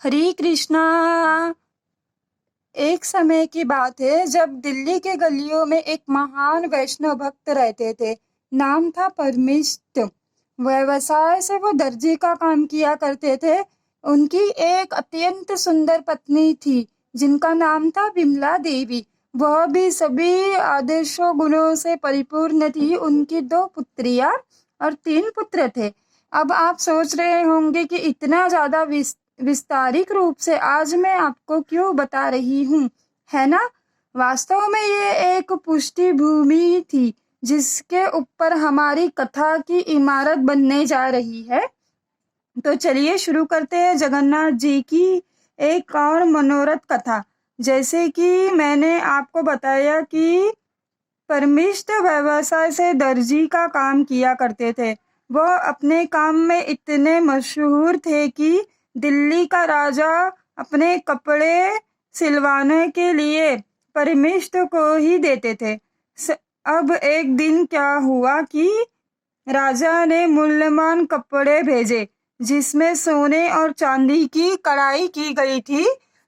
हरे कृष्णा। एक समय की बात है जब दिल्ली के गलियों में एक महान वैष्णव भक्त रहते थे। नाम था परमिष्ट। व्यवसाय से वो दर्जी का काम किया करते थे। उनकी एक अत्यंत सुंदर पत्नी थी जिनका नाम था विमला देवी। वह भी सभी आदर्शों गुणों से परिपूर्ण थी। उनकी 2 पुत्रियां और 3 पुत्र थे। अब आप सोच रहे होंगे कि इतना ज्यादा विस्तारिक रूप से आज मैं आपको क्यों बता रही हूँ, है ना? वास्तव में ये एक पुष्टि भूमि थी जिसके ऊपर हमारी कथा की इमारत बनने जा रही है। तो चलिए शुरू करते हैं जगन्नाथ जी की एक और मनोरथ कथा। जैसे कि मैंने आपको बताया कि परमिष्ट व्यवसाय से दर्जी का काम किया करते थे। वह अपने काम में इतने मशहूर थे कि दिल्ली का राजा अपने कपड़े सिलवाने के लिए परमिष्ट को ही देते थे। अब एक दिन क्या हुआ कि राजा ने मूल्यवान कपड़े भेजे जिसमें सोने और चांदी की कढ़ाई की गई थी।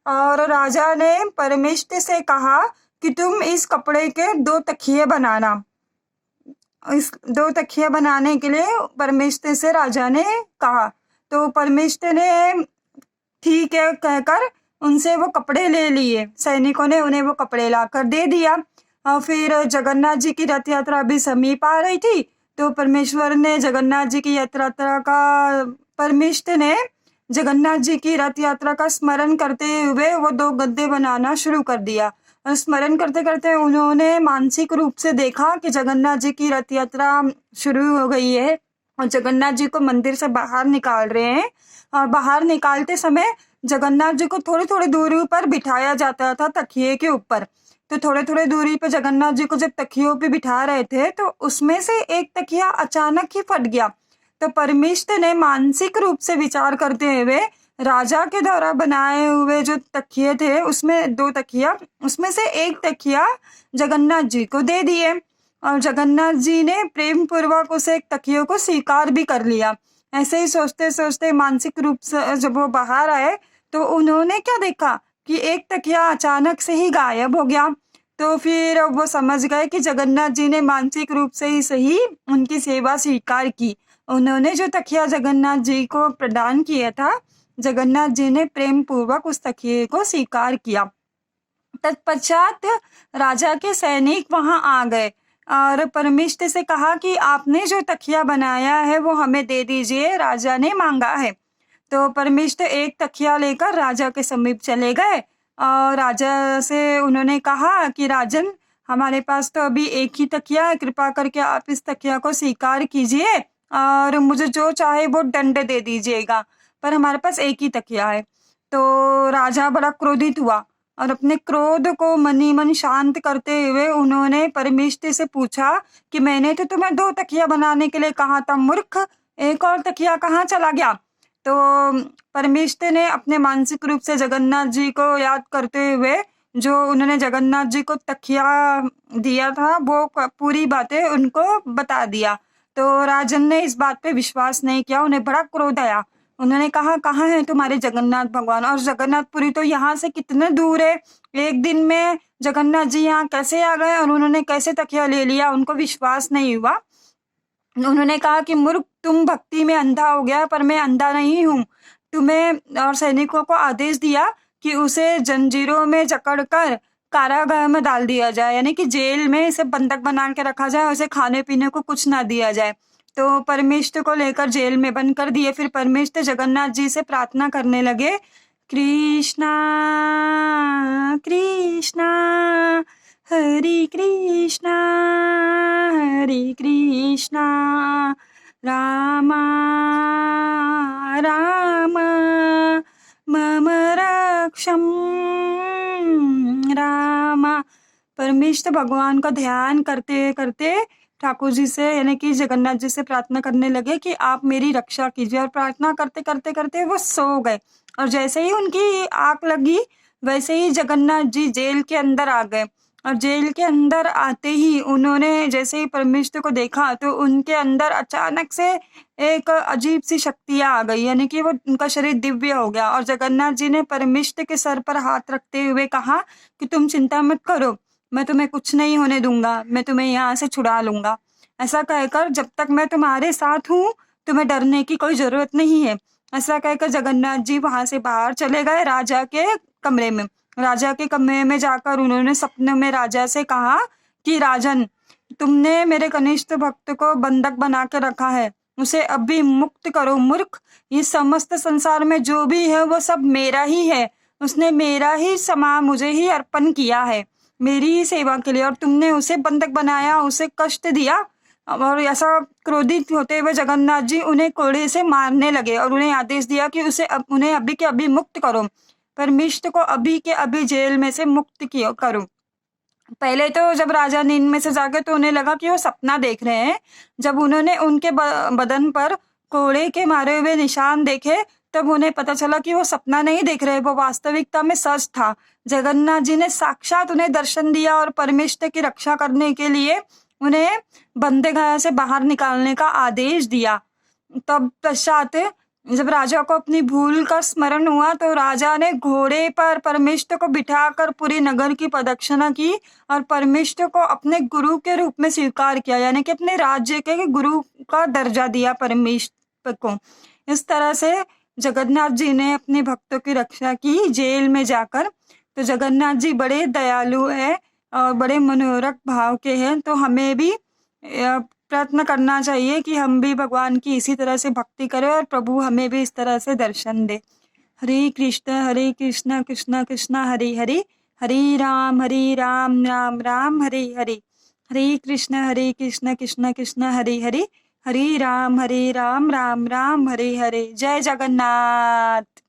और राजा ने परमिष्ट से कहा कि तुम इस कपड़े के 2 तकिए बनाना। इस 2 तकिए बनाने के लिए परमिष्ट से राजा ने कहा। तो परमिष्ट ने ठीक है कहकर उनसे वो कपड़े ले लिए। सैनिकों ने उन्हें वो कपड़े लाकर दे दिया। और फिर जगन्नाथ जी की रथ यात्रा भी समीप आ रही थी। तो परमेश्वर ने जगन्नाथ जी की यात्रा का परमिष्ट ने जगन्नाथ जी की रथ यात्रा का स्मरण करते हुए वो 2 गद्दे बनाना शुरू कर दिया। और स्मरण करते करते उन्होंने मानसिक रूप से देखा कि जगन्नाथ जी की रथ यात्रा शुरू हो गई है और जगन्नाथ जी को मंदिर से बाहर निकाल रहे हैं। और बाहर निकालते समय जगन्नाथ जी को थोड़ी थोड़ी दूरी पर बिठाया जाता था तकिए के ऊपर। तो थोड़े थोड़े दूरी पर जगन्नाथ जी को जब तकियों पे बिठा रहे थे तो उसमें से एक तकिया अचानक ही फट गया। तो परमिष्ट ने मानसिक रूप से विचार करते हुए राजा के द्वारा बनाए हुए जो तकिए थे उसमें 2 तकिया, उसमें से एक तकिया जगन्नाथ जी को दे दिए। और जगन्नाथ जी ने प्रेम पूर्वक उस एक तकिए को स्वीकार भी कर लिया। ऐसे ही सोचते सोचते मानसिक रूप से जब वो बाहर आए तो उन्होंने क्या देखा कि एक तकिया अचानक से ही गायब हो गया। तो फिर वो समझ गए कि जगन्नाथ जी ने मानसिक रूप से ही सही उनकी सेवा स्वीकार की। उन्होंने जो तकिया जगन्नाथ जी को प्रदान किया था, जगन्नाथ जी ने प्रेम पूर्वक उस तकिए को स्वीकार किया। तत्पश्चात राजा के सैनिक वहां आ गए और परमिष्ट से कहा कि आपने जो तकिया बनाया है वो हमें दे दीजिए, राजा ने मांगा है। तो परमिष्ट एक तकिया लेकर राजा के समीप चले गए और राजा से उन्होंने कहा कि राजन, हमारे पास तो अभी एक ही तकिया है, कृपा करके आप इस तकिया को स्वीकार कीजिए और मुझे जो चाहे वो दंड दे दीजिएगा, पर हमारे पास एक ही तकिया है। तो राजा बड़ा क्रोधित हुआ और अपने क्रोध को मनी मन शांत करते हुए उन्होंने परमिष्ट से पूछा कि मैंने तो तुम्हें 2 तकिया बनाने के लिए कहा था मूर्ख, एक और तकिया कहाँ चला गया? तो परमिष्ट ने अपने मानसिक रूप से जगन्नाथ जी को याद करते हुए जो उन्होंने जगन्नाथ जी को तकिया दिया था वो पूरी बातें उनको बता दिया। तो राजन ने इस बात पे विश्वास नहीं किया, उन्हें बड़ा क्रोध आया। उन्होंने कहा, कहाँ है तुम्हारे जगन्नाथ भगवान? और जगन्नाथपुरी तो यहाँ से कितने दूर है, एक दिन में जगन्नाथ जी यहाँ कैसे आ गए और उन्होंने कैसे तकिया ले लिया? उनको विश्वास नहीं हुआ। उन्होंने कहा कि मूर्ख, तुम भक्ति में अंधा हो गया, पर मैं अंधा नहीं हूँ। तुम्हें और सैनिकों को आदेश दिया कि उसे जंजीरों में जकड़कर कारागार में डाल दिया जाए, यानी कि जेल में इसे बंधक बना के रखा जाए, उसे खाने पीने को कुछ ना दिया जाए। तो परमिष्ट को लेकर जेल में बंद कर दिए। फिर परमिष्ट जगन्नाथ जी से प्रार्थना करने लगे, कृष्णा कृष्णा हरे कृष्णा हरे कृष्णा रामा रामा मम रक्षम रामा। परमिष्ट भगवान का ध्यान करते करते ठाकुर जी से यानी कि जगन्नाथ जी से प्रार्थना करने लगे कि आप मेरी रक्षा कीजिए। और प्रार्थना करते करते करते वो सो गए और जैसे ही उनकी आंख लगी वैसे ही जगन्नाथ जी जेल के अंदर आ गए। और जेल के अंदर आते ही उन्होंने जैसे ही परमेश्वर को देखा तो उनके अंदर अचानक से एक अजीब सी शक्तियाँ आ गई, यानी कि वो उनका शरीर दिव्य हो गया। और जगन्नाथ जी ने परमेश्वर के सर पर हाथ रखते हुए कहा कि तुम चिंता मत करो, मैं तुम्हें कुछ नहीं होने दूंगा, मैं तुम्हें यहाँ से छुड़ा लूंगा। ऐसा कहकर जब तक मैं तुम्हारे साथ हूँ तुम्हें डरने की कोई जरूरत नहीं है। ऐसा कहकर जगन्नाथ जी वहां से बाहर चले गए राजा के कमरे में। राजा के कमरे में जाकर उन्होंने सपने में राजा से कहा कि राजन, तुमने मेरे कनिष्ठ भक्त को बंधक बना के रखा है, उसे अभी मुक्त करो मूर्ख। ये समस्त संसार में जो भी है वो सब मेरा ही है, उसने मेरा ही समा मुझे ही अर्पण किया है, मेरी ही सेवा के लिए, और तुमने उसे बंधक बनाया, उसे कष्ट दिया। और ऐसा क्रोधित होते हुए जगन्नाथ जी उन्हें कोड़े से मारने लगे और उन्हें आदेश दिया कि उन्हें अभी के अभी मुक्त करो, परमिष्ट को अभी के अभी जेल में से मुक्त किया करो। पहले तो जब राजा नींद में से जागे तो उन्हें लगा कि वो सपना देख रहे हैं। जब उन्होंने उनके बदन पर कोड़े के मारे हुए निशान देखे तब उन्हें पता चला कि वो सपना नहीं देख रहे, वो वास्तविकता में सच था। जगन्नाथ जी ने साक्षात उन्हें दर्शन दिया और परमेष्ठ की रक्षा करने के लिए उन्हें बंदीखाने से बाहर निकालने का आदेश दिया। तब पश्चात जब राजा को अपनी भूल का स्मरण हुआ तो राजा ने घोड़े पर परमेष्ठ को बिठाकर पूरी नगर की प्रदक्षिणा की और परमेष्ठ को अपने गुरु के रूप में स्वीकार किया, यानी कि अपने राज्य के गुरु का दर्जा दिया परमेष्ठ को। इस तरह से जगन्नाथ जी ने अपने भक्तों की रक्षा की जेल में जाकर। तो जगन्नाथ जी बड़े दयालु है और बड़े मनोरक भाव के हैं, तो हमें भी प्रयत्न करना चाहिए कि हम भी भगवान की इसी तरह से भक्ति करें और प्रभु हमें भी इस तरह से दर्शन दे। हरे कृष्ण कृष्ण कृष्ण हरे हरे, हरे राम राम राम हरे हरे, हरे कृष्ण कृष्ण कृष्ण हरे हरे, हरे राम राम राम हरे हरे। जय जगन्नाथ।